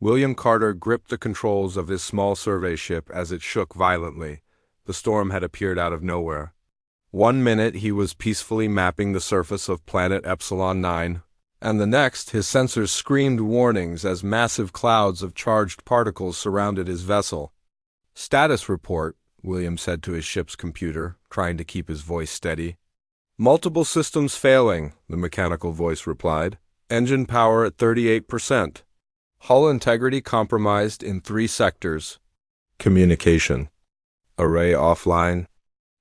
William Carter gripped the controls of his small survey ship as it shook violently. The storm had appeared out of nowhere. 1 minute he was peacefully mapping the surface of planet Epsilon 9, and the next his sensors screamed warnings as massive clouds of charged particles surrounded his vessel. "Status report," William said to his ship's computer, trying to keep his voice steady. "Multiple systems failing," the mechanical voice replied. "Engine power at 38%. Hull integrity compromised in 3 sectors. Communication. Array offline."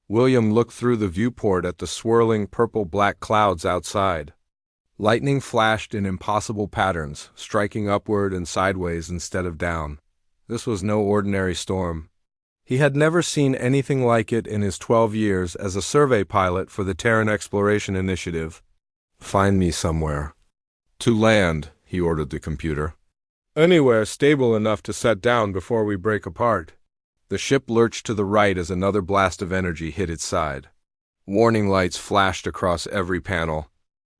William looked through the viewport at the swirling purple-black clouds outside. Lightning flashed in impossible patterns, striking upward and sideways instead of down. This was no ordinary storm. He had never seen anything like it in his 12 years as a survey pilot for the Terran Exploration Initiative. "Find me somewhere." "To land," he ordered the computer. "Anywhere stable enough to set down before we break apart." The ship lurched to the right as another blast of energy hit its side. Warning lights flashed across every panel,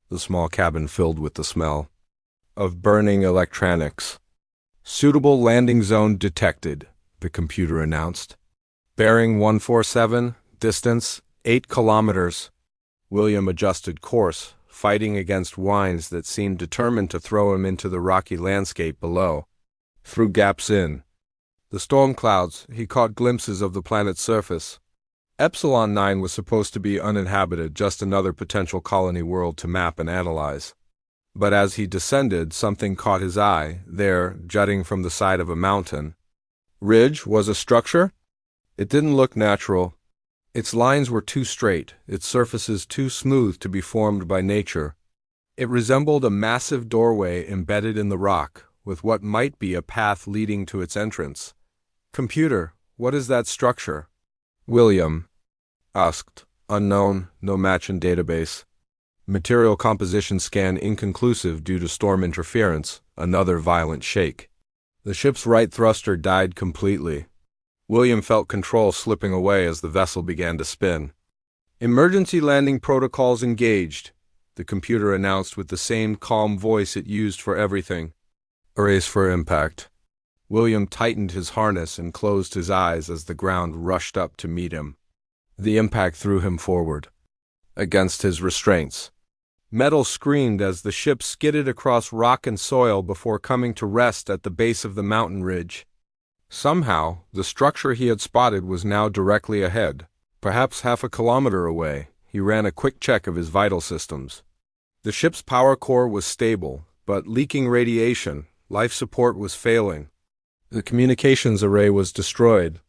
the small cabin filled with the smell of burning electronics. "Suitable landing zone detected," the computer announced. "Bearing 147, distance 8 kilometers. William adjusted course, fighting against winds that seemed determined to throw him into the rocky landscape below. Through gaps in the storm clouds, he caught glimpses of the planet's surface. Epsilon 9 was supposed to be uninhabited, just another potential colony world to map and analyze. But as he descended, something caught his eye, there, jutting from the side of a mountain. Ridge was a structure? It didn't look natural. Its lines were too straight, its surfaces too smooth to be formed by nature. It resembled a massive doorway embedded in the rock, with what might be a path leading to its entrance. "Computer, what is that structure?" William asked. "Unknown, no match in database. Material composition scan inconclusive due to storm interference." Another violent shake. The ship's right thruster died completely. William felt control slipping away as the vessel began to spin. "Emergency landing protocols engaged," the computer announced with the same calm voice it used for everything. "Brace for impact." William tightened his harness and closed his eyes as the ground rushed up to meet him. The impact threw him forward, against his restraints. Metal screamed as the ship skidded across rock and soil before coming to rest at the base of the mountain ridge. Somehow, the structure he had spotted was now directly ahead, perhaps half a kilometer away. He ran a quick check of his vital systems. The ship's power core was stable, but leaking radiation. Life support was failing. The communications array was destroyed,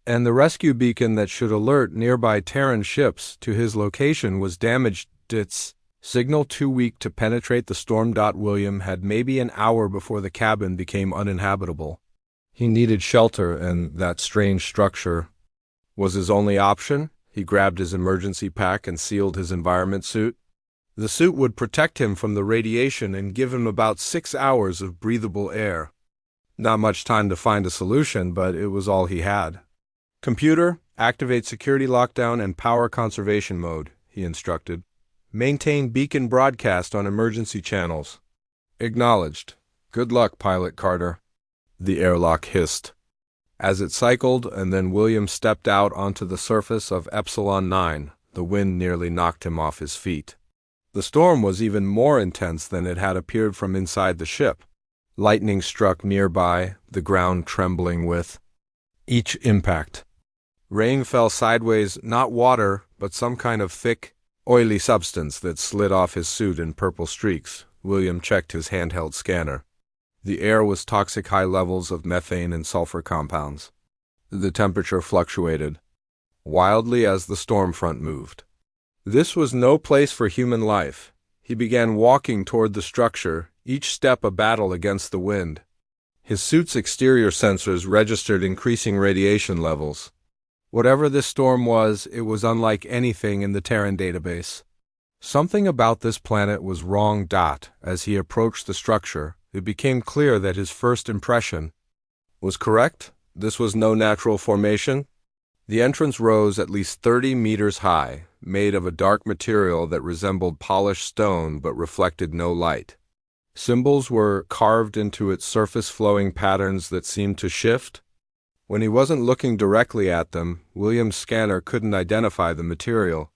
and the rescue beacon that should alert nearby Terran ships to his location was damaged. Its signal too weak to penetrate the storm. William had maybe an hour before the cabin became uninhabitable. He needed shelter, and that strange structure was his only option. He grabbed his emergency pack and sealed his environment suit. The suit would protect him from the radiation and give him about 6 hours of breathable air. Not much time to find a solution, but it was all he had. "Computer, activate security lockdown and power conservation mode," he instructed. "Maintain beacon broadcast on emergency channels." "Acknowledged. Good luck, Pilot Carter," the airlock hissed. As it cycled, and then William stepped out onto the surface of Epsilon 9, the wind nearly knocked him off his feet. The storm was even more intense than it had appeared from inside the ship. Lightning struck nearby, the ground trembling with each impact. Rain fell sideways, not water, but some kind of thick, oily substance that slid off his suit in purple streaks. William checked his handheld scanner. The air was toxic, high levels of methane and sulfur compounds. The temperature fluctuated wildly as the storm front moved. This was no place for human life. He began walking toward the structure, each step a battle against the wind. His suit's exterior sensors registered increasing radiation levels. Whatever this storm was, it was unlike anything in the Terran database. Something about this planet was wrong. As he approached the structure, it became clear that his first impression was correct. This was no natural formation. The entrance rose at least 30 meters high, made of a dark material that resembled polished stone but reflected no light. Symbols were carved into its surface, flowing patterns that seemed to shift. When he wasn't looking directly at them, William's scanner couldn't identify the material.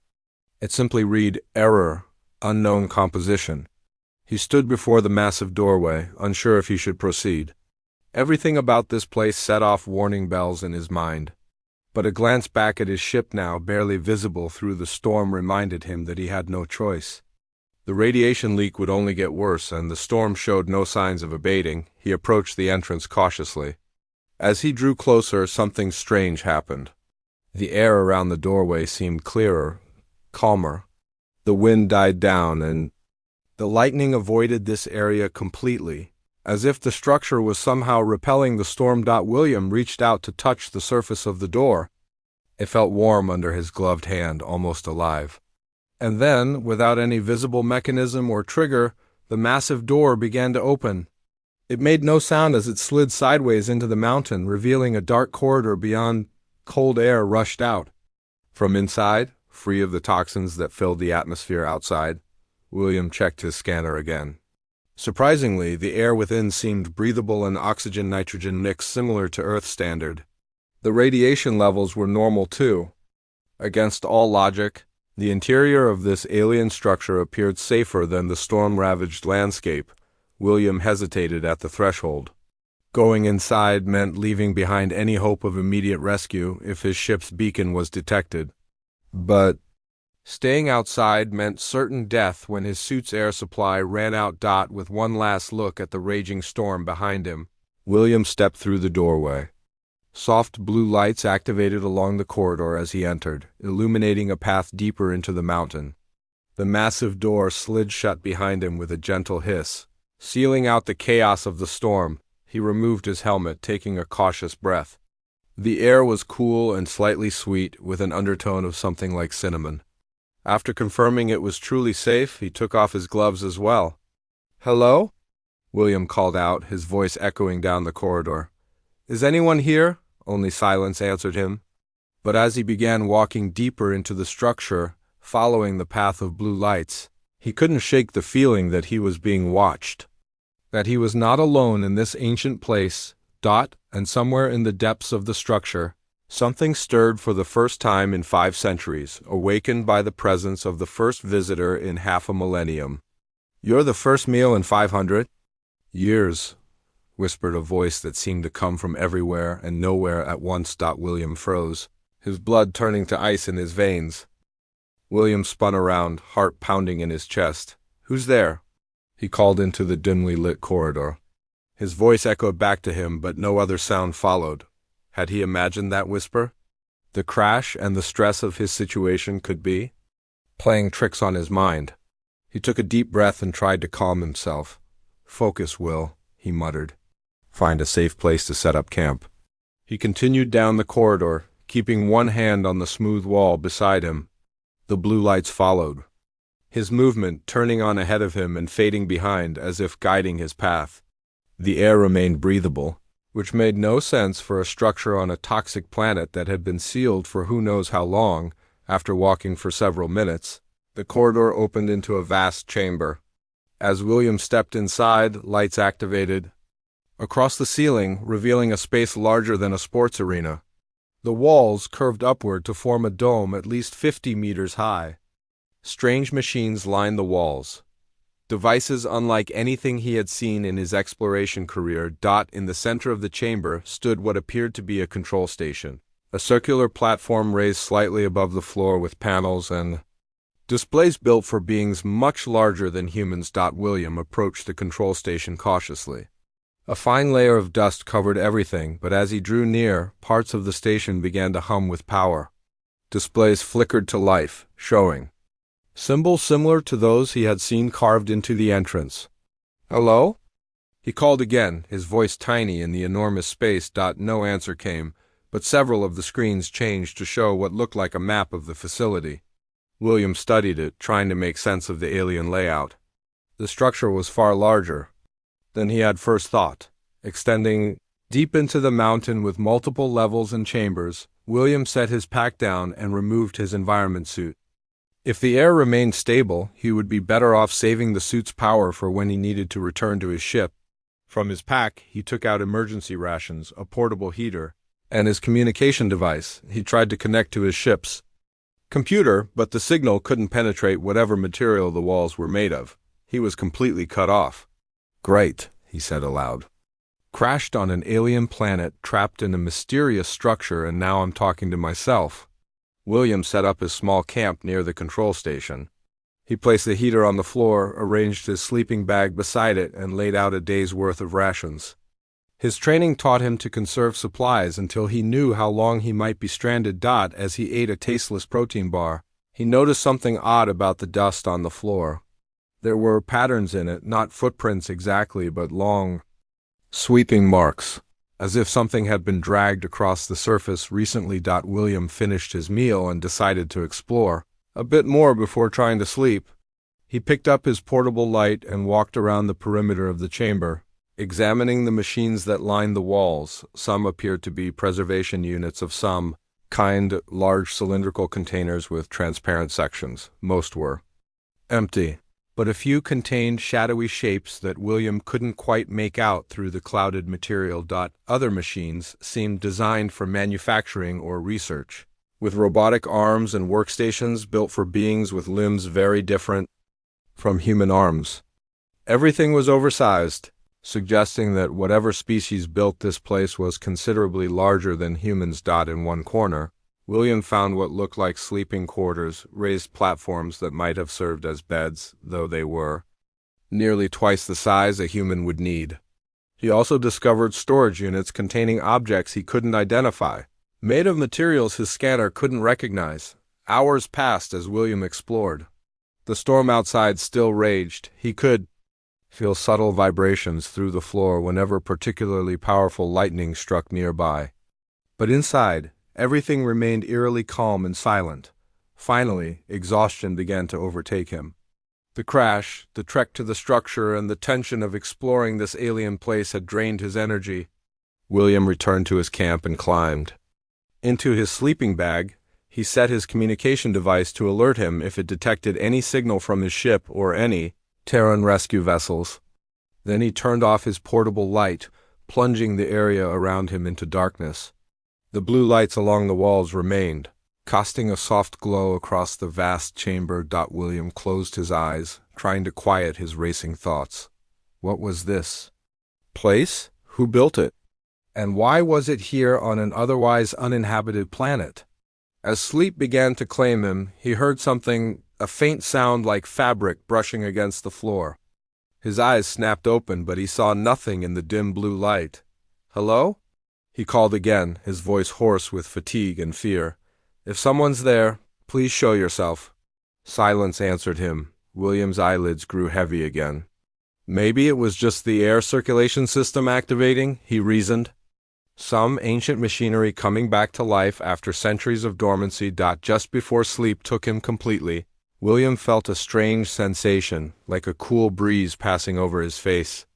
It simply read, "Error, unknown composition." He stood before the massive doorway, unsure if he should proceed. Everything about this place set off warning bells in his mind. But a glance back at his ship, now barely visible through the storm, reminded him that he had no choice. The radiation leak would only get worse, and the storm showed no signs of abating. He approached the entrance cautiously. As he drew closer, something strange happened. The air around the doorway seemed clearer, calmer. The wind died down, and the lightning avoided this area completely, as if the structure was somehow repelling the storm. William reached out to touch the surface of the door. It felt warm under his gloved hand, almost alive. And then, without any visible mechanism or trigger, the massive door began to open. It made no sound as it slid sideways into the mountain, revealing a dark corridor beyond. Cold air rushed out. From inside, free of the toxins that filled the atmosphere outside, William checked his scanner again. Surprisingly, the air within seemed breathable and oxygen-nitrogen mix similar to Earth standard. The radiation levels were normal too. Against all logic, the interior of this alien structure appeared safer than the storm-ravaged landscape. William hesitated at the threshold. Going inside meant leaving behind any hope of immediate rescue if his ship's beacon was detected. But staying outside meant certain death when his suit's air supply ran out. With one last look at the raging storm behind him, William stepped through the doorway. Soft blue lights activated along the corridor as he entered, illuminating a path deeper into the mountain. The massive door slid shut behind him with a gentle hiss, sealing out the chaos of the storm. He removed his helmet, taking a cautious breath. The air was cool and slightly sweet, with an undertone of something like cinnamon. After confirming it was truly safe, he took off his gloves as well. "Hello?" William called out, his voice echoing down the corridor. "Is anyone here?" Only silence answered him. But as he began walking deeper into the structure, following the path of blue lights, he couldn't shake the feeling that he was being watched. That he was not alone in this ancient place. And somewhere in the depths of the structure, something stirred for the first time in 5 centuries, awakened by the presence of the first visitor in half a millennium. "You're the first meal in 500 years, whispered a voice that seemed to come from everywhere and nowhere at once. William froze, his blood turning to ice in his veins. William spun around, heart pounding in his chest. "Who's there?" He called into the dimly lit corridor. His voice echoed back to him, but no other sound followed. Had he imagined that whisper? The crash and the stress of his situation could be playing tricks on his mind. He took a deep breath and tried to calm himself. "Focus, Will," he muttered. "Find a safe place to set up camp." He continued down the corridor, keeping one hand on the smooth wall beside him. The blue lights followed, his movement turning on ahead of him and fading behind as if guiding his path. The air remained breathable, which made no sense for a structure on a toxic planet that had been sealed for who knows how long. After walking for several minutes, the corridor opened into a vast chamber. As William stepped inside, lights activated across the ceiling, revealing a space larger than a sports arena. The walls curved upward to form a dome at least 50 meters high. Strange machines lined the walls, devices unlike anything he had seen in his exploration career. In the center of the chamber stood what appeared to be a control station, a circular platform raised slightly above the floor with panels and displays built for beings much larger than humans. William approached the control station cautiously. A fine layer of dust covered everything, but as he drew near, parts of the station began to hum with power. Displays flickered to life, showing symbols similar to those he had seen carved into the entrance. "Hello?" He called again, his voice tiny in the enormous space. No answer came, but several of the screens changed to show what looked like a map of the facility. William studied it, trying to make sense of the alien layout. The structure was far larger than he had first thought, extending deep into the mountain with multiple levels and chambers. William set his pack down and removed his environment suit. If the air remained stable, he would be better off saving the suit's power for when he needed to return to his ship. From his pack, he took out emergency rations, a portable heater, and his communication device. He tried to connect to his ship's computer, but the signal couldn't penetrate whatever material the walls were made of. He was completely cut off. "Great," he said aloud. "Crashed on an alien planet, trapped in a mysterious structure, and now I'm talking to myself." William set up his small camp near the control station. He placed the heater on the floor, arranged his sleeping bag beside it, and laid out a day's worth of rations. His training taught him to conserve supplies until he knew how long he might be stranded. As he ate a tasteless protein bar, he noticed something odd about the dust on the floor. There were patterns in it, not footprints exactly, but long, sweeping marks, as if something had been dragged across the surface recently. William finished his meal and decided to explore a bit more before trying to sleep. He picked up his portable light and walked around the perimeter of the chamber, examining the machines that lined the walls. Some appeared to be preservation units of some kind, large cylindrical containers with transparent sections. Most were empty, but a few contained shadowy shapes that William couldn't quite make out through the clouded material. Other machines seemed designed for manufacturing or research, with robotic arms and workstations built for beings with limbs very different from human arms. Everything was oversized, suggesting that whatever species built this place was considerably larger than humans. In one corner, William found what looked like sleeping quarters, raised platforms that might have served as beds, though they were nearly twice the size a human would need. He also discovered storage units containing objects he couldn't identify, made of materials his scanner couldn't recognize. Hours passed as William explored. The storm outside still raged. He could feel subtle vibrations through the floor whenever particularly powerful lightning struck nearby. But inside, everything remained eerily calm and silent. Finally, exhaustion began to overtake him. The crash, the trek to the structure, and the tension of exploring this alien place had drained his energy. William returned to his camp and climbed into his sleeping bag. He set his communication device to alert him if it detected any signal from his ship or any Terran rescue vessels. Then he turned off his portable light, plunging the area around him into darkness. The blue lights along the walls remained, casting a soft glow across the vast chamber. William closed his eyes, trying to quiet his racing thoughts. What was this place? Who built it? And why was it here on an otherwise uninhabited planet? As sleep began to claim him, he heard something, a faint sound like fabric brushing against the floor. His eyes snapped open, but he saw nothing in the dim blue light. "Hello?" He called again, his voice hoarse with fatigue and fear. "If someone's there, please show yourself." Silence answered him. William's eyelids grew heavy again. Maybe it was just the air circulation system activating, he reasoned. Some ancient machinery coming back to life after centuries of dormancy. Just before sleep took him completely, William felt a strange sensation, like a cool breeze passing over his face.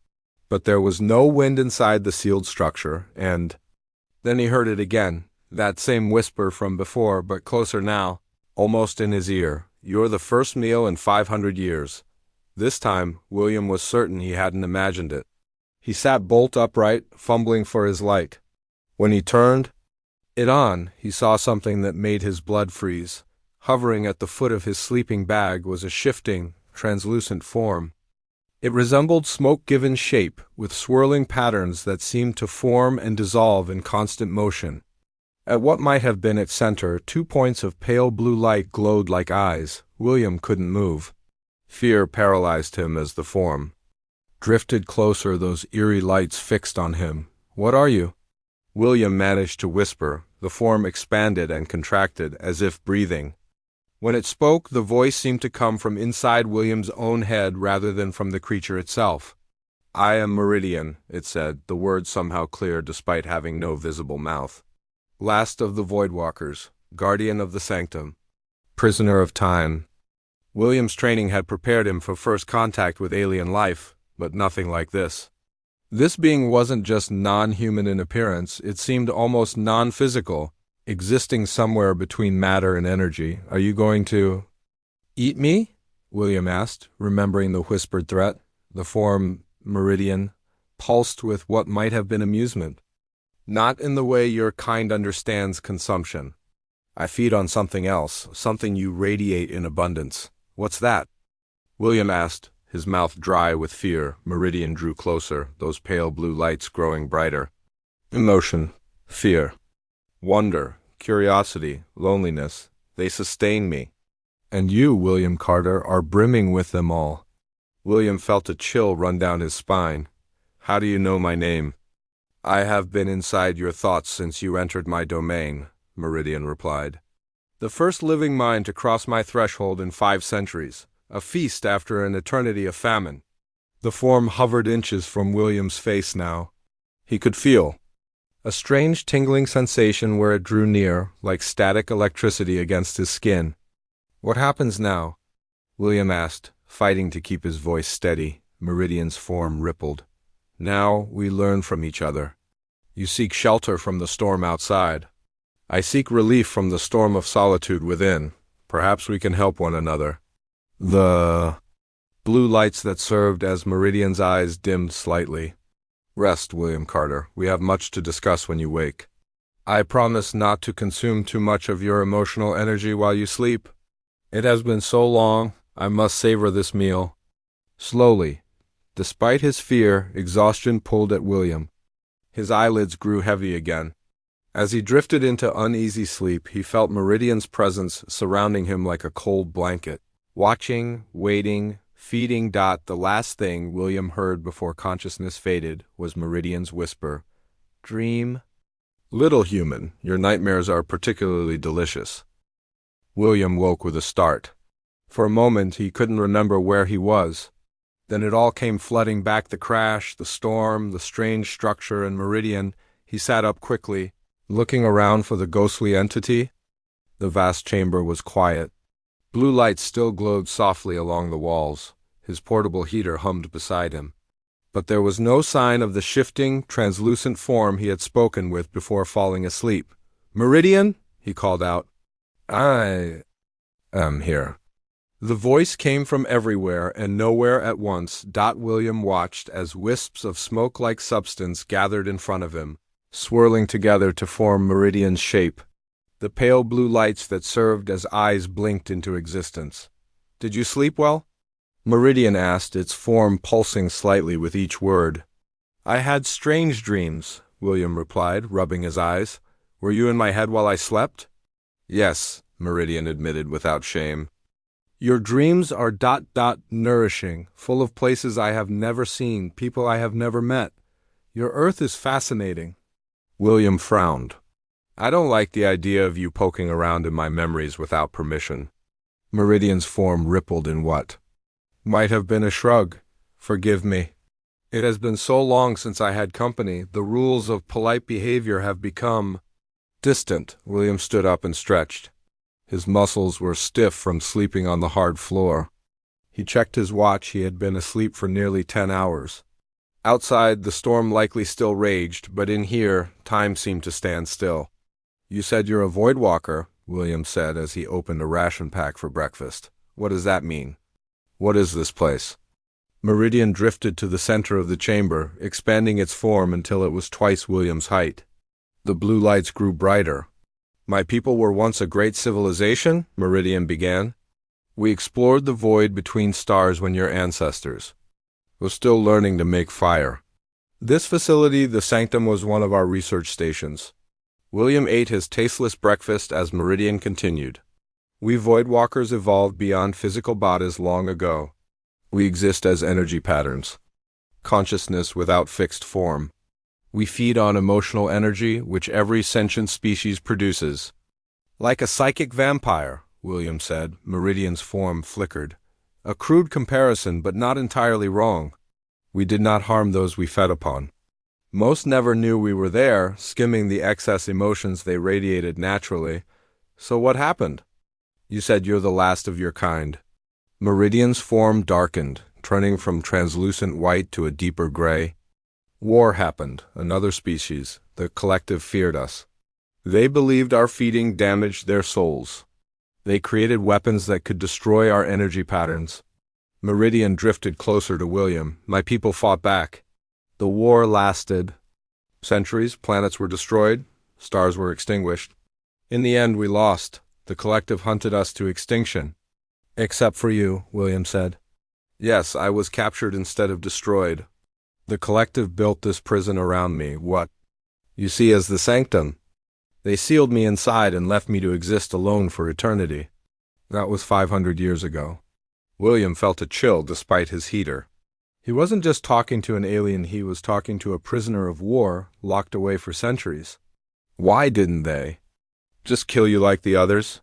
But there was no wind inside the sealed structure, and then he heard it again, that same whisper from before, but closer now, almost in his ear. "You're the first meal in 500 years. This time, William was certain he hadn't imagined it. He sat bolt upright, fumbling for his light. When he turned it on, he saw something that made his blood freeze. Hovering at the foot of his sleeping bag was a shifting, translucent form. It resembled smoke-given shape, with swirling patterns that seemed to form and dissolve in constant motion. At what might have been its center, 2 points of pale blue light glowed like eyes. William couldn't move. Fear paralyzed him as the form drifted closer, those eerie lights fixed on him. "What are you?" William managed to whisper. The form expanded and contracted, as if breathing. When it spoke, the voice seemed to come from inside William's own head rather than from the creature itself. "I am Meridian," it said, the words somehow clear despite having no visible mouth. "Last of the Voidwalkers, guardian of the sanctum, prisoner of time." William's training had prepared him for first contact with alien life, but nothing like this. This being wasn't just non-human in appearance, it seemed almost non-physical, existing somewhere between matter and energy. "Are you going to Eat me? William asked, remembering the whispered threat. The form, Meridian, pulsed with what might have been amusement. Not in the way your kind understands consumption. I feed on something else, something you radiate in abundance. What's that? William asked, his mouth dry with fear. Meridian drew closer, those pale blue lights growing brighter. Emotion, fear, wonder, curiosity, loneliness, they sustain me. And you, William Carter, are brimming with them all. William felt a chill run down his spine. How do you know my name? I have been inside your thoughts since you entered my domain, Meridian replied. The first living mind to cross my threshold in 5 centuries, a feast after an eternity of famine. The form hovered inches from William's face now. He could feel a strange tingling sensation where it drew near, like static electricity against his skin. What happens now? William asked, fighting to keep his voice steady. Meridian's form rippled. Now we learn from each other. You seek shelter from the storm outside. I seek relief from the storm of solitude within. Perhaps we can help one another. The blue lights that served as Meridian's eyes dimmed slightly. Rest, William Carter. We have much to discuss when you wake. I promise not to consume too much of your emotional energy while you sleep. It has been so long, I must savor this meal. Slowly, despite his fear, exhaustion pulled at William. His eyelids grew heavy again. As he drifted into uneasy sleep, he felt Meridian's presence surrounding him like a cold blanket. Watching, waiting, feeding. The last thing William heard before consciousness faded was Meridian's whisper. Dream. Little human, your nightmares are particularly delicious. William woke with a start. For a moment he couldn't remember where he was. Then it all came flooding back, the crash, the storm, the strange structure, and Meridian. He sat up quickly, looking around for the ghostly entity. The vast chamber was quiet. Blue lights still glowed softly along the walls. His portable heater hummed beside him. But there was no sign of the shifting, translucent form he had spoken with before falling asleep. Meridian, he called out. I am here. The voice came from everywhere and nowhere at once. William watched as wisps of smoke-like substance gathered in front of him, swirling together to form Meridian's shape. The pale blue lights that served as eyes blinked into existence. Did you sleep well? Meridian asked, its form pulsing slightly with each word. I had strange dreams, William replied, rubbing his eyes. Were you in my head while I slept? Yes, Meridian admitted without shame. Your dreams are nourishing, full of places I have never seen, people I have never met. Your Earth is fascinating. William frowned. I don't like the idea of you poking around in my memories without permission. Meridian's form rippled in what might have been a shrug. Forgive me. It has been so long since I had company, the rules of polite behavior have become distant. William stood up and stretched. His muscles were stiff from sleeping on the hard floor. He checked his watch. He had been asleep for nearly 10 hours. Outside, the storm likely still raged, but in here, time seemed to stand still. You said you're a void walker, William said as he opened a ration pack for breakfast. What does that mean? What is this place? Meridian drifted to the center of the chamber, expanding its form until it was twice William's height. The blue lights grew brighter. My people were once a great civilization, Meridian began. We explored the void between stars when your ancestors were still learning to make fire. This facility, the Sanctum, was one of our research stations. William ate his tasteless breakfast as Meridian continued. We Voidwalkers evolved beyond physical bodies long ago. We exist as energy patterns, consciousness without fixed form. We feed on emotional energy, which every sentient species produces. Like a psychic vampire, William said. Meridian's form flickered. A crude comparison, but not entirely wrong. We did not harm those we fed upon. Most never knew we were there, skimming the excess emotions they radiated naturally. So what happened? You said you're the last of your kind. Meridian's form darkened, turning from translucent white to a deeper gray. War happened, another species. The collective feared us. They believed our feeding damaged their souls. They created weapons that could destroy our energy patterns. Meridian drifted closer to William. My people fought back. The war lasted centuries. Planets were destroyed. Stars were extinguished. In the end, we lost. The collective hunted us to extinction. Except for you, William said. Yes, I was captured instead of destroyed. The collective built this prison around me. What you see as the sanctum. They sealed me inside and left me to exist alone for eternity. That was 500 years ago. William felt a chill despite his heater. He wasn't just talking to an alien, he was talking to a prisoner of war locked away for centuries. Why didn't they just kill you like the others?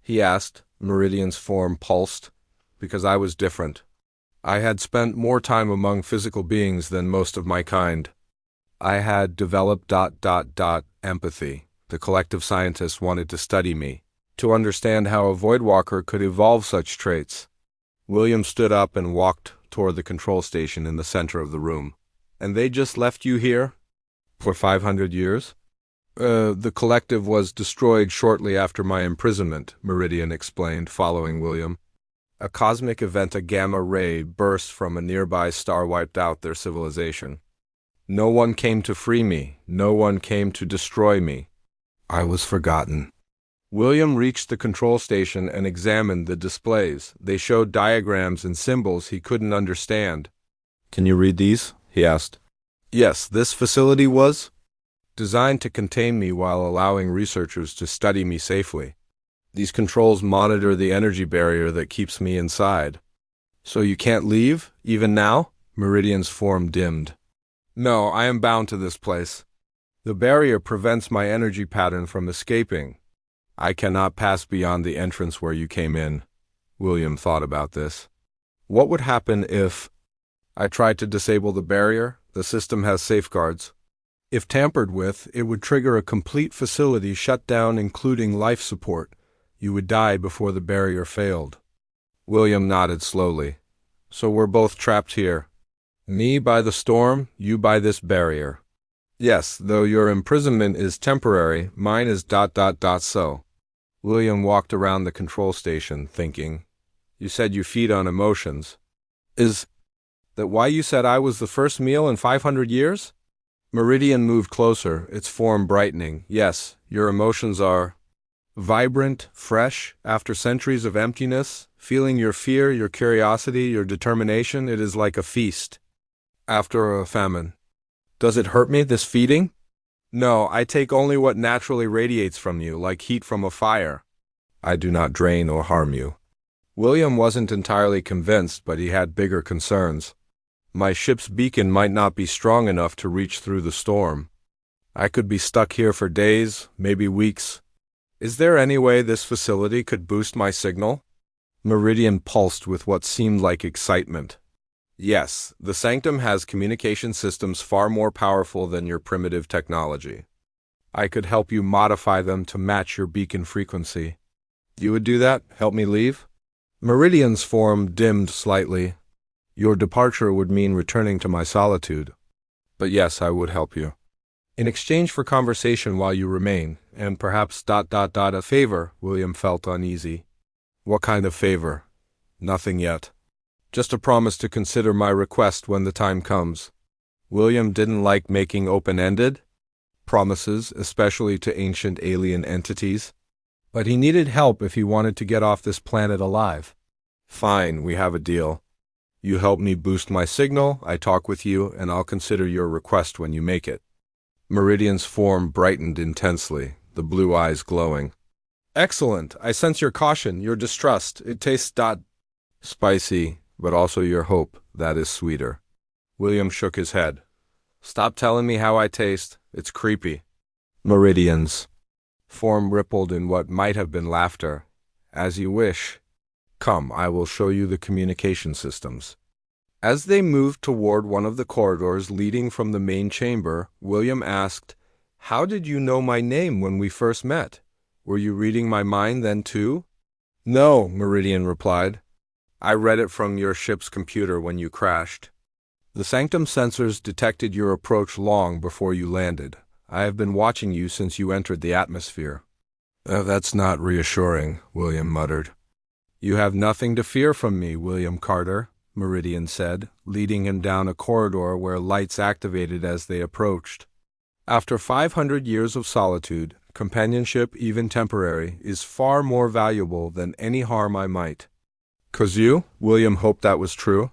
He asked. Meridian's form pulsed. Because I was different. I had spent more time among physical beings than most of my kind. I had developed empathy. The collective scientists wanted to study me, to understand how a Voidwalker could evolve such traits. William stood up and walked toward the control station in the center of the room. And they just left you here? For 500 years? The collective was destroyed shortly after my imprisonment, Meridian explained, following William. A cosmic event, a gamma ray, burst from a nearby star, wiped out their civilization. No one came to free me. No one came to destroy me. I was forgotten. William reached the control station and examined the displays. They showed diagrams and symbols he couldn't understand. Can you read these? He asked. Yes, this facility was designed to contain me while allowing researchers to study me safely. These controls monitor the energy barrier that keeps me inside. So you can't leave, even now? Meridian's form dimmed. No, I am bound to this place. The barrier prevents my energy pattern from escaping. I cannot pass beyond the entrance where you came in. William thought about this. What would happen if I tried to disable the barrier? The system has safeguards. If tampered with, it would trigger a complete facility shutdown, including life support. You would die before the barrier failed. William nodded slowly. So we're both trapped here. Me by the storm, you by this barrier. Yes, though your imprisonment is temporary, mine is ... so. William walked around the control station, thinking. You said you feed on emotions. Is that why you said I was the first meal in 500 years? Meridian moved closer, its form brightening. Yes, your emotions are vibrant, fresh, after centuries of emptiness, feeling your fear, your curiosity, your determination. It is like a feast after a famine. Does it hurt me, this feeding? No, I take only what naturally radiates from you, like heat from a fire. I do not drain or harm you. William wasn't entirely convinced, but he had bigger concerns. My ship's beacon might not be strong enough to reach through the storm. I could be stuck here for days, maybe weeks. Is there any way this facility could boost my signal? Meridian pulsed with what seemed like excitement. Yes, the Sanctum has communication systems far more powerful than your primitive technology. I could help you modify them to match your beacon frequency. You would do that? Help me leave? Meridian's form dimmed slightly. Your departure would mean returning to my solitude. But yes, I would help you. In exchange for conversation while you remain, and perhaps ... a favor. William felt uneasy. What kind of favor? Nothing yet. Just a promise to consider my request when the time comes. William didn't like making open-ended promises, especially to ancient alien entities. But he needed help if he wanted to get off this planet alive. Fine, we have a deal. You help me boost my signal, I talk with you, and I'll consider your request when you make it. Meridian's form brightened intensely, the blue eyes glowing. Excellent. I sense your caution, your distrust. It tastes spicy, but also your hope. That is sweeter. William shook his head. Stop telling me how I taste. It's creepy. Meridian's form rippled in what might have been laughter. As you wish. Come, I will show you the communication systems. As they moved toward one of the corridors leading from the main chamber, William asked, How did you know my name when we first met? Were you reading my mind then too? No, Meridian replied. I read it from your ship's computer when you crashed. The Sanctum sensors detected your approach long before you landed. I have been watching you since you entered the atmosphere. That's not reassuring, William muttered. You have nothing to fear from me, William Carter, Meridian said, leading him down a corridor where lights activated as they approached. After 500 years of solitude, companionship, even temporary, is far more valuable than any harm I might. 'Cause you? William hoped that was true.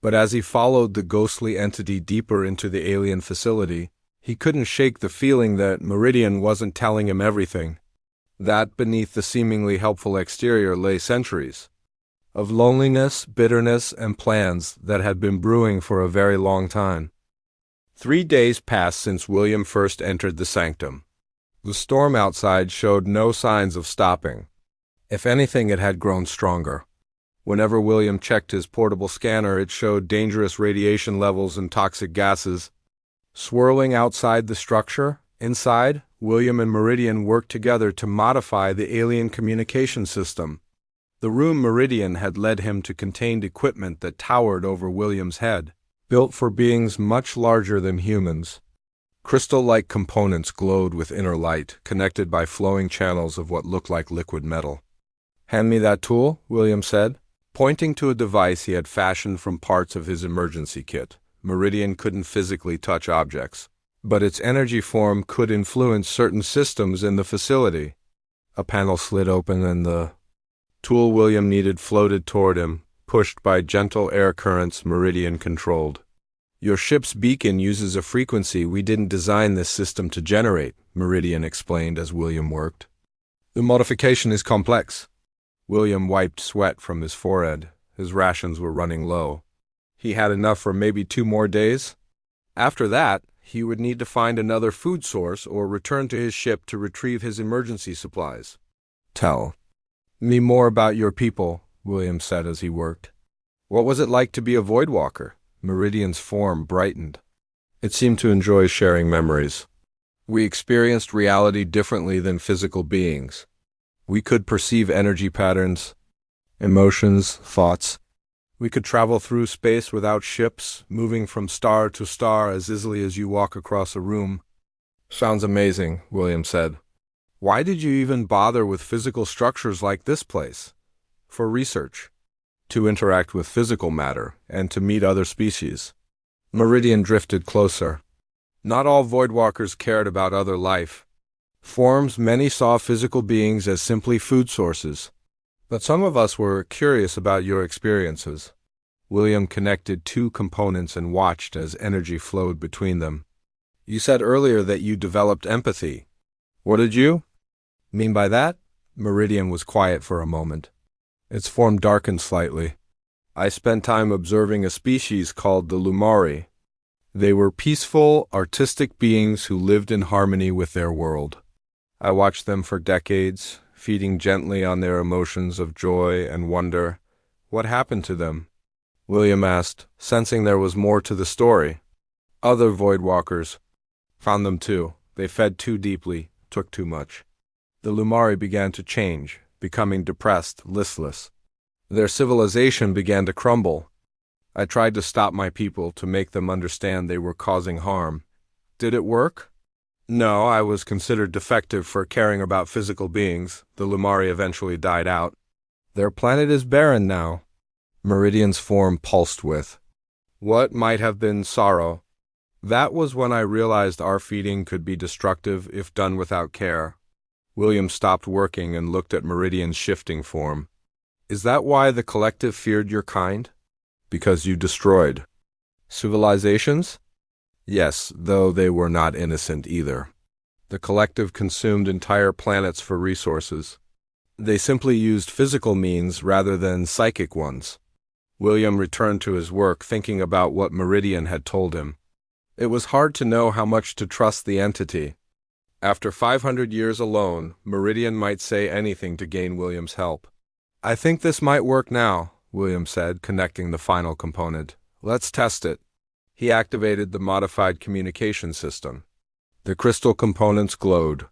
But as he followed the ghostly entity deeper into the alien facility, he couldn't shake the feeling that Meridian wasn't telling him everything. That beneath the seemingly helpful exterior lay centuries of loneliness, bitterness, and plans that had been brewing for a very long time. 3 days passed since William first entered the sanctum. The storm outside showed no signs of stopping. If anything, it had grown stronger. Whenever William checked his portable scanner, it showed dangerous radiation levels and toxic gases swirling outside the structure. Inside, William and Meridian worked together to modify the alien communication system. The room Meridian had led him to contained equipment that towered over William's head, built for beings much larger than humans. Crystal-like components glowed with inner light, connected by flowing channels of what looked like liquid metal. "Hand me that tool," William said, pointing to a device he had fashioned from parts of his emergency kit. Meridian couldn't physically touch objects, but its energy form could influence certain systems in the facility. A panel slid open and the tool William needed floated toward him, pushed by gentle air currents Meridian controlled. "Your ship's beacon uses a frequency we didn't design this system to generate," Meridian explained as William worked. "The modification is complex." William wiped sweat from his forehead. His rations were running low. He had enough for maybe 2 more days. After that, he would need to find another food source or return to his ship to retrieve his emergency supplies. "Tell me more about your people," William said as he worked. "What was it like to be a Voidwalker?" Meridian's form brightened. It seemed to enjoy sharing memories. "We experienced reality differently than physical beings. We could perceive energy patterns, emotions, thoughts. We could travel through space without ships, moving from star to star as easily as you walk across a room." "Sounds amazing," William said. "Why did you even bother with physical structures like this place?" "For research. To interact with physical matter, and to meet other species." Meridian drifted closer. "Not all Voidwalkers cared about other life forms. Many saw physical beings as simply food sources. But some of us were curious about your experiences." William connected 2 components and watched as energy flowed between them. "You said earlier that you developed empathy. What did you mean by that?" Meridian was quiet for a moment. Its form darkened slightly. "I spent time observing a species called the Lumari. They were peaceful, artistic beings who lived in harmony with their world. I watched them for decades, feeding gently on their emotions of joy and wonder." "What happened to them?" William asked, sensing there was more to the story. "Other Voidwalkers found them too. They fed too deeply, took too much. The Lumari began to change, becoming depressed, listless. Their civilization began to crumble. I tried to stop my people, to make them understand they were causing harm. Did it work?" "No, I was considered defective for caring about physical beings. The Lumari eventually died out. Their planet is barren now." Meridian's form pulsed with what might have been sorrow. "That was when I realized our feeding could be destructive if done without care." William stopped working and looked at Meridian's shifting form. "Is that why the collective feared your kind? Because you destroyed civilizations?" "Yes, though they were not innocent either. The collective consumed entire planets for resources. They simply used physical means rather than psychic ones." William returned to his work, thinking about what Meridian had told him. It was hard to know how much to trust the entity. After 500 years alone, Meridian might say anything to gain William's help. "I think this might work now," William said, connecting the final component. "Let's test it." He activated the modified communication system. The crystal components glowed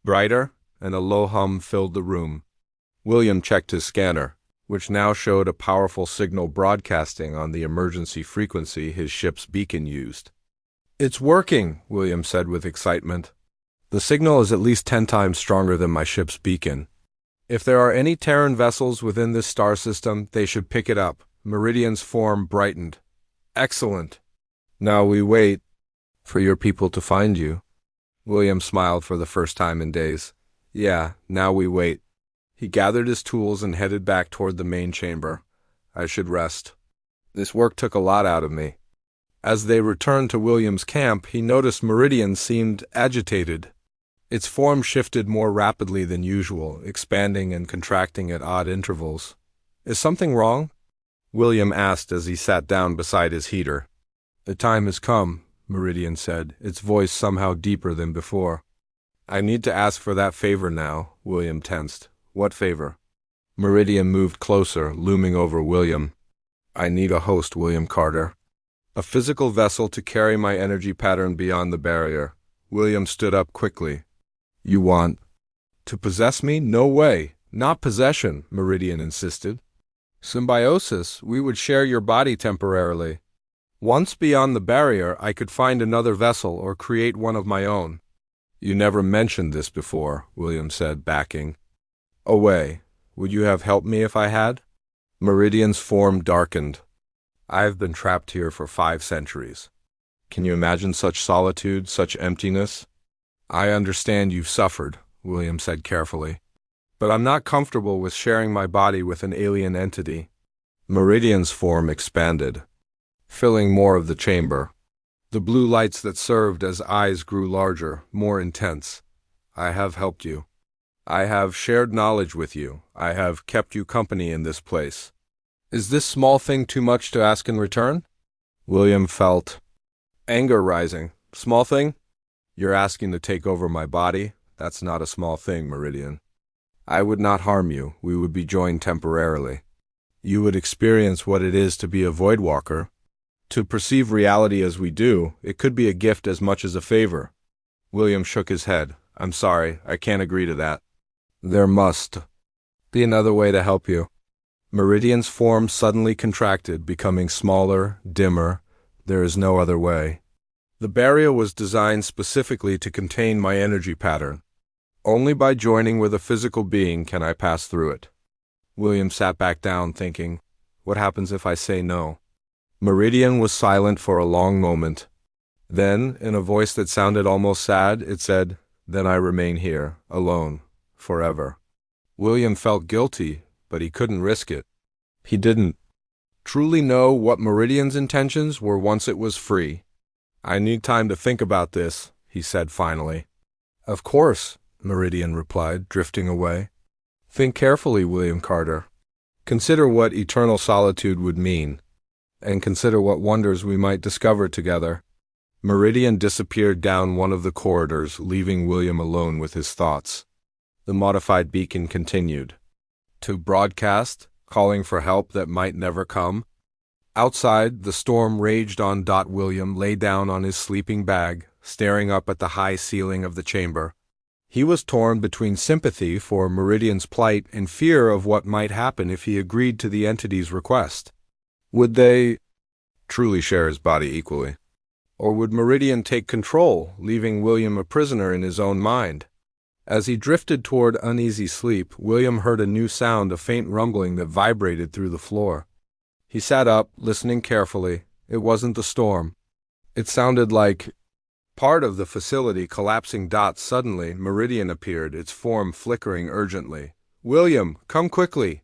brighter, and a low hum filled the room. William checked his scanner, which now showed a powerful signal broadcasting on the emergency frequency his ship's beacon used. "It's working," William said with excitement. The signal is at least 10 times stronger than my ship's beacon. If there are any Terran vessels within this star system, they should pick it up. Meridian's form brightened. Excellent. Now we wait for your people to find you. William smiled for the first time in days. Yeah, now we wait. He gathered his tools and headed back toward the main chamber. I should rest. This work took a lot out of me. As they returned to William's camp, he noticed Meridian seemed agitated. Its form shifted more rapidly than usual, expanding and contracting at odd intervals. Is something wrong? William asked as he sat down beside his heater. The time has come, Meridian said, its voice somehow deeper than before. I need to ask for that favor now, William tensed. What favor? Meridian moved closer, looming over William. I need a host, William Carter. A physical vessel to carry my energy pattern beyond the barrier. William stood up quickly. You want to possess me? No way. Not possession, Meridian insisted. Symbiosis. We would share your body temporarily. Once beyond the barrier, I could find another vessel or create one of my own. You never mentioned this before, William said, backing away. Would you have helped me if I had? Meridian's form darkened. I have been trapped here for 5 centuries. Can you imagine such solitude, such emptiness? I understand you've suffered, William said carefully. But I'm not comfortable with sharing my body with an alien entity. Meridian's form expanded, filling more of the chamber. The blue lights that served as eyes grew larger, more intense. I have helped you. I have shared knowledge with you. I have kept you company in this place. Is this small thing too much to ask in return? William felt anger rising. Small thing? You're asking to take over my body? That's not a small thing, Meridian. I would not harm you. We would be joined temporarily. You would experience what it is to be a void walker. To perceive reality as we do, it could be a gift as much as a favor. William shook his head. I'm sorry, I can't agree to that. There must be another way to help you. Meridian's form suddenly contracted, becoming smaller, dimmer. There is no other way. The barrier was designed specifically to contain my energy pattern. Only by joining with a physical being can I pass through it. William sat back down, thinking, what happens if I say no? Meridian was silent for a long moment. Then, in a voice that sounded almost sad, it said, Then I remain here, alone, forever. William felt guilty, but he couldn't risk it. He didn't truly know what Meridian's intentions were once it was free. I need time to think about this, he said finally. Of course, Meridian replied, drifting away. Think carefully, William Carter. Consider what eternal solitude would mean, and consider what wonders we might discover together. Meridian disappeared down one of the corridors, leaving William alone with his thoughts. The modified beacon continued to broadcast, calling for help that might never come. Outside, the storm raged on. William lay down on his sleeping bag, staring up at the high ceiling of the chamber. He was torn between sympathy for Meridian's plight and fear of what might happen if he agreed to the entity's request. Would they truly share his body equally? Or would Meridian take control, leaving William a prisoner in his own mind? As he drifted toward uneasy sleep, William heard a new sound, a faint rumbling that vibrated through the floor. He sat up, listening carefully. It wasn't the storm. It sounded like part of the facility collapsing. Suddenly, Meridian appeared, its form flickering urgently. William, come quickly!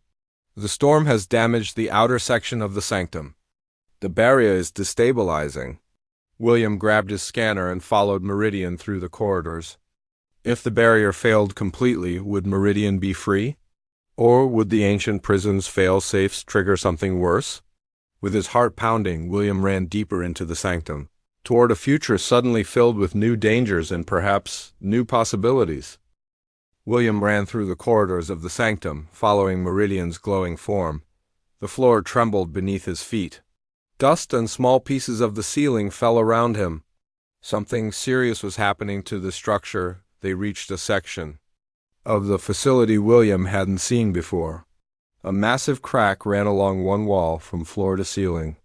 The storm has damaged the outer section of the sanctum. The barrier is destabilizing. William grabbed his scanner and followed Meridian through the corridors. If the barrier failed completely, would Meridian be free? Or would the ancient prison's fail-safes trigger something worse? With his heart pounding, William ran deeper into the sanctum, toward a future suddenly filled with new dangers and perhaps new possibilities. William ran through the corridors of the sanctum, following Meridian's glowing form. The floor trembled beneath his feet. Dust and small pieces of the ceiling fell around him. Something serious was happening to the structure. They reached a section of the facility William hadn't seen before. A massive crack ran along one wall from floor to ceiling.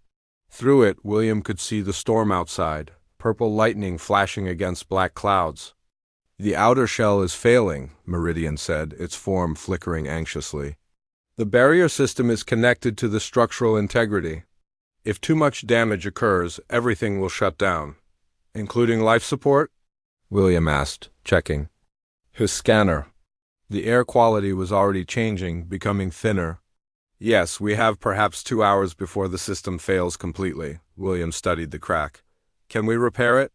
Through it, William could see the storm outside, purple lightning flashing against black clouds. The outer shell is failing, Meridian said, its form flickering anxiously. The barrier system is connected to the structural integrity. If too much damage occurs, everything will shut down. Including life support? William asked, checking his scanner. The air quality was already changing, becoming thinner. Yes, we have perhaps 2 hours before the system fails completely. William studied the crack. Can we repair it?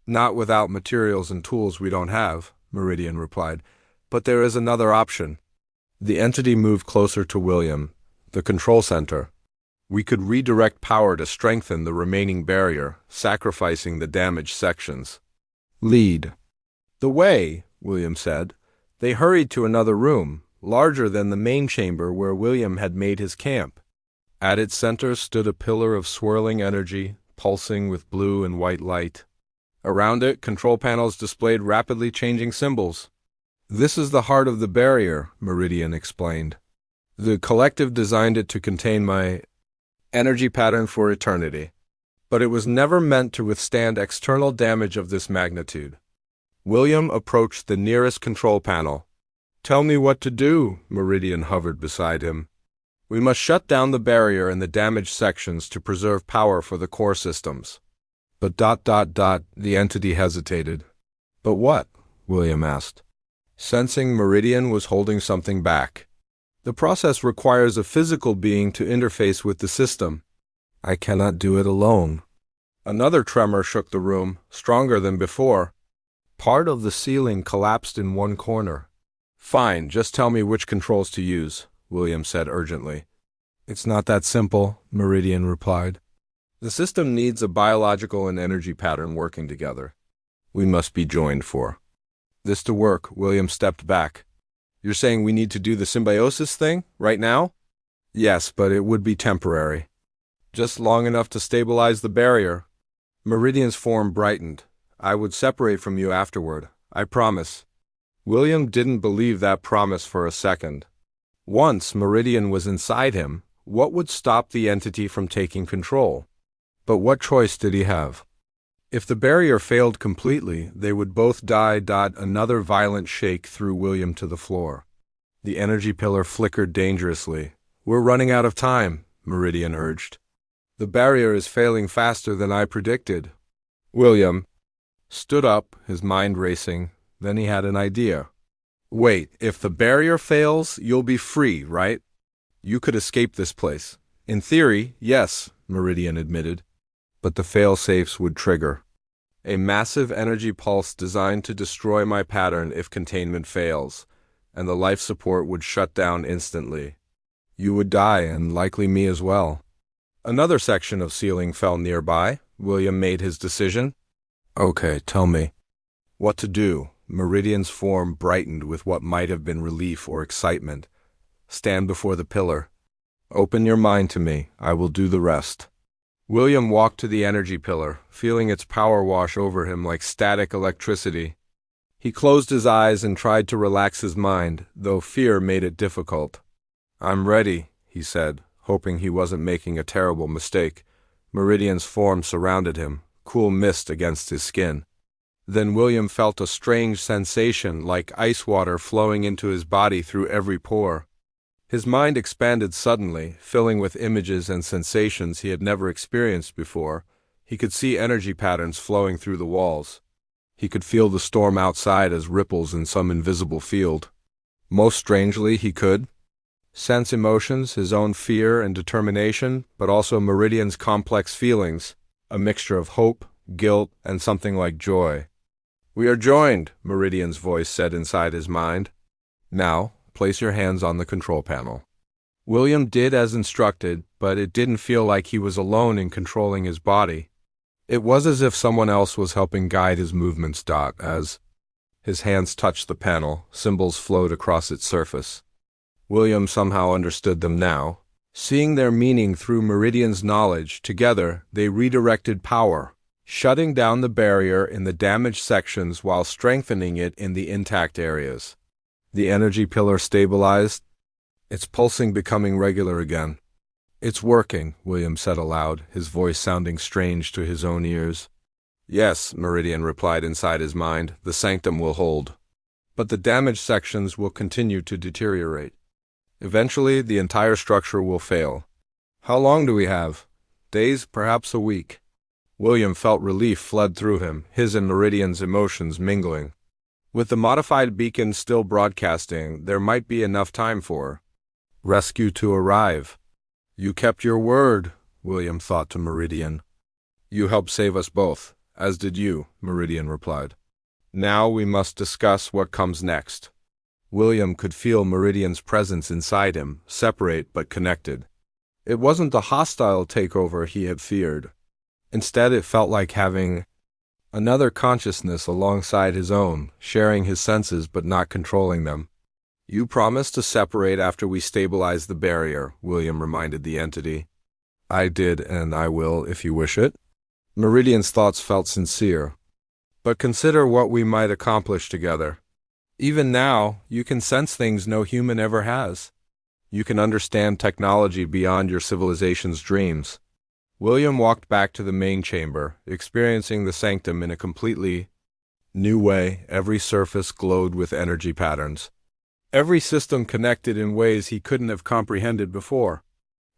Not without materials and tools we don't have, Meridian replied. But there is another option. The entity moved closer to William, the control center. We could redirect power to strengthen the remaining barrier, sacrificing the damaged sections. Lead the way, William said. They hurried to another room, larger than the main chamber where William had made his camp. At its center stood a pillar of swirling energy, pulsing with blue and white light. Around it, control panels displayed rapidly changing symbols. This is the heart of the barrier, Meridian explained. The collective designed it to contain my energy pattern for eternity. But it was never meant to withstand external damage of this magnitude. William approached the nearest control panel. Tell me what to do, Meridian hovered beside him. We must shut down the barrier in the damaged sections to preserve power for the core systems. But ... the entity hesitated. But what? William asked, sensing Meridian was holding something back. The process requires a physical being to interface with the system. I cannot do it alone. Another tremor shook the room, stronger than before. Part of the ceiling collapsed in one corner. Fine, just tell me which controls to use, William said urgently. It's not that simple, Meridian replied. The system needs a biological and energy pattern working together. We must be joined for this to work. William stepped back. You're saying we need to do the symbiosis thing, right now? Yes, but it would be temporary. Just long enough to stabilize the barrier. Meridian's form brightened. I would separate from you afterward, I promise. William didn't believe that promise for a second. Once Meridian was inside him, what would stop the entity from taking control? But what choice did he have? If the barrier failed completely, they would both die. Another violent shake threw William to the floor. The energy pillar flickered dangerously. We're running out of time, Meridian urged. The barrier is failing faster than I predicted. William stood up, his mind racing. Then he had an idea. Wait, if the barrier fails, you'll be free, right? You could escape this place. In theory, yes, Meridian admitted. But the fail-safes would trigger a massive energy pulse designed to destroy my pattern if containment fails, and the life support would shut down instantly. You would die, and likely me as well. Another section of ceiling fell nearby. William made his decision. Okay, tell me what to do. Meridian's form brightened with what might have been relief or excitement. Stand before the pillar. Open your mind to me. I will do the rest. William walked to the energy pillar, feeling its power wash over him like static electricity. He closed his eyes and tried to relax his mind, though fear made it difficult. I'm ready, he said, hoping he wasn't making a terrible mistake. Meridian's form surrounded him, cool mist against his skin. Then William felt a strange sensation like ice water flowing into his body through every pore. His mind expanded suddenly, filling with images and sensations he had never experienced before. He could see energy patterns flowing through the walls. He could feel the storm outside as ripples in some invisible field. Most strangely, he could sense emotions, his own fear and determination, but also Meridian's complex feelings, a mixture of hope, guilt, and something like joy. We are joined, Meridian's voice said inside his mind. Now, place your hands on the control panel. William did as instructed, but it didn't feel like he was alone in controlling his body. It was as if someone else was helping guide his movements. As his hands touched the panel, symbols flowed across its surface. William somehow understood them now. Seeing their meaning through Meridian's knowledge, together they redirected power, shutting down the barrier in the damaged sections while strengthening it in the intact areas. The energy pillar stabilized, its pulsing becoming regular again. It's working, William said aloud, his voice sounding strange to his own ears. Yes, Meridian replied inside his mind, the sanctum will hold. But the damaged sections will continue to deteriorate. Eventually, the entire structure will fail. How long do we have? Days, perhaps a week. William felt relief flood through him, his and Meridian's emotions mingling. With the modified beacon still broadcasting, there might be enough time for rescue to arrive. You kept your word, William thought to Meridian. You helped save us both, as did you, Meridian replied. Now we must discuss what comes next. William could feel Meridian's presence inside him, separate but connected. It wasn't the hostile takeover he had feared. Instead, it felt like having another consciousness alongside his own, sharing his senses but not controlling them. You promised to separate after we stabilize the barrier, William reminded the entity. I did, and I will, if you wish it. Meridian's thoughts felt sincere. But consider what we might accomplish together. Even now, you can sense things no human ever has. You can understand technology beyond your civilization's dreams. William walked back to the main chamber, experiencing the sanctum in a completely new way. Every surface glowed with energy patterns. Every system connected in ways he couldn't have comprehended before.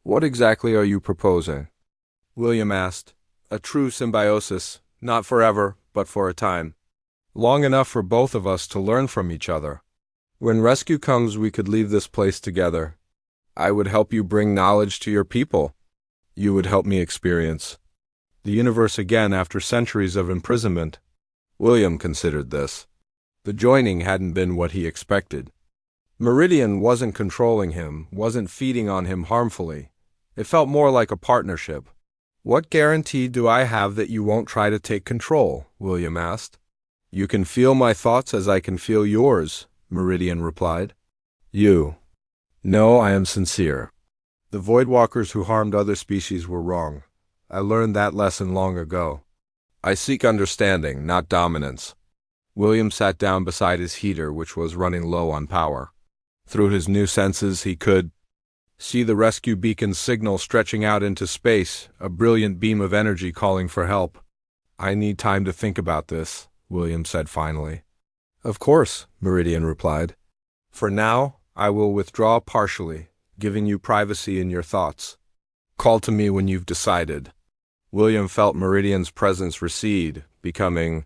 What exactly are you proposing? William asked. A true symbiosis, not forever, but for a time. Long enough for both of us to learn from each other. When rescue comes, we could leave this place together. I would help you bring knowledge to your people. You would help me experience the universe again after centuries of imprisonment. William considered this. The joining hadn't been what he expected. Meridian wasn't controlling him, wasn't feeding on him harmfully. It felt more like a partnership. What guarantee do I have that you won't try to take control? William asked. You can feel my thoughts as I can feel yours, Meridian replied. You. No, I am sincere. The Voidwalkers who harmed other species were wrong. I learned that lesson long ago. I seek understanding, not dominance. William sat down beside his heater, which was running low on power. Through his new senses, he could see the rescue beacon's signal stretching out into space, a brilliant beam of energy calling for help. I need time to think about this, William said finally. Of course, Meridian replied. For now, I will withdraw partially, giving you privacy in your thoughts. Call to me when you've decided. William felt Meridian's presence recede, becoming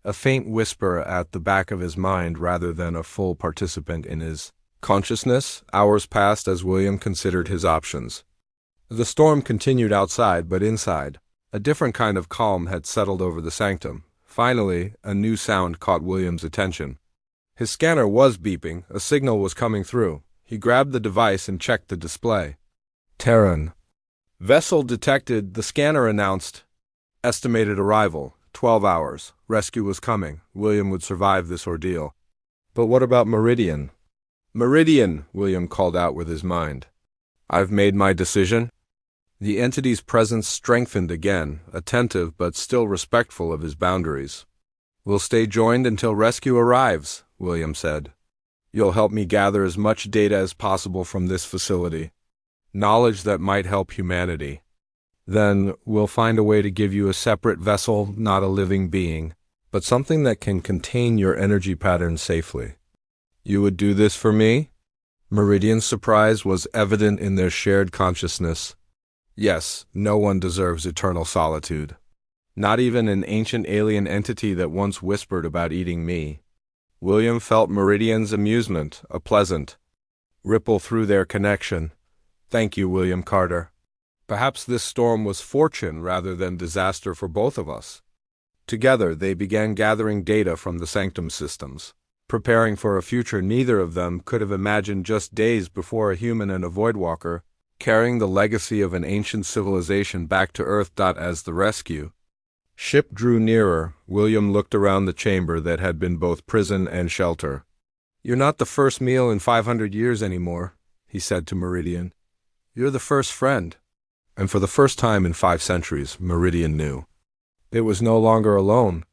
a faint whisper at the back of his mind rather than a full participant in his consciousness. Hours passed as William considered his options. The storm continued outside, but inside, a different kind of calm had settled over the sanctum. Finally, a new sound caught William's attention. His scanner was beeping, a signal was coming through. He grabbed the device and checked the display. Terran. Vessel detected, the scanner announced. Estimated arrival, 12 hours. Rescue was coming. William would survive this ordeal. But what about Meridian? Meridian, William called out with his mind. I've made my decision. The entity's presence strengthened again, attentive but still respectful of his boundaries. We'll stay joined until rescue arrives, William said. You'll help me gather as much data as possible from this facility. Knowledge that might help humanity. Then we'll find a way to give you a separate vessel, not a living being, but something that can contain your energy patterns safely. You would do this for me? Meridian's surprise was evident in their shared consciousness. Yes, no one deserves eternal solitude. Not even an ancient alien entity that once whispered about eating me. William felt Meridian's amusement, a pleasant ripple through their connection. Thank you, William Carter. Perhaps this storm was fortune rather than disaster for both of us. Together, they began gathering data from the sanctum systems, preparing for a future neither of them could have imagined just days before. A human and a Voidwalker, carrying the legacy of an ancient civilization back to Earth. As the rescue ship drew nearer, William looked around the chamber that had been both prison and shelter. You're not the first meal in 500 years anymore, he said to Meridian. You're the first friend. And for the first time in 5 centuries, Meridian knew. It was no longer alone.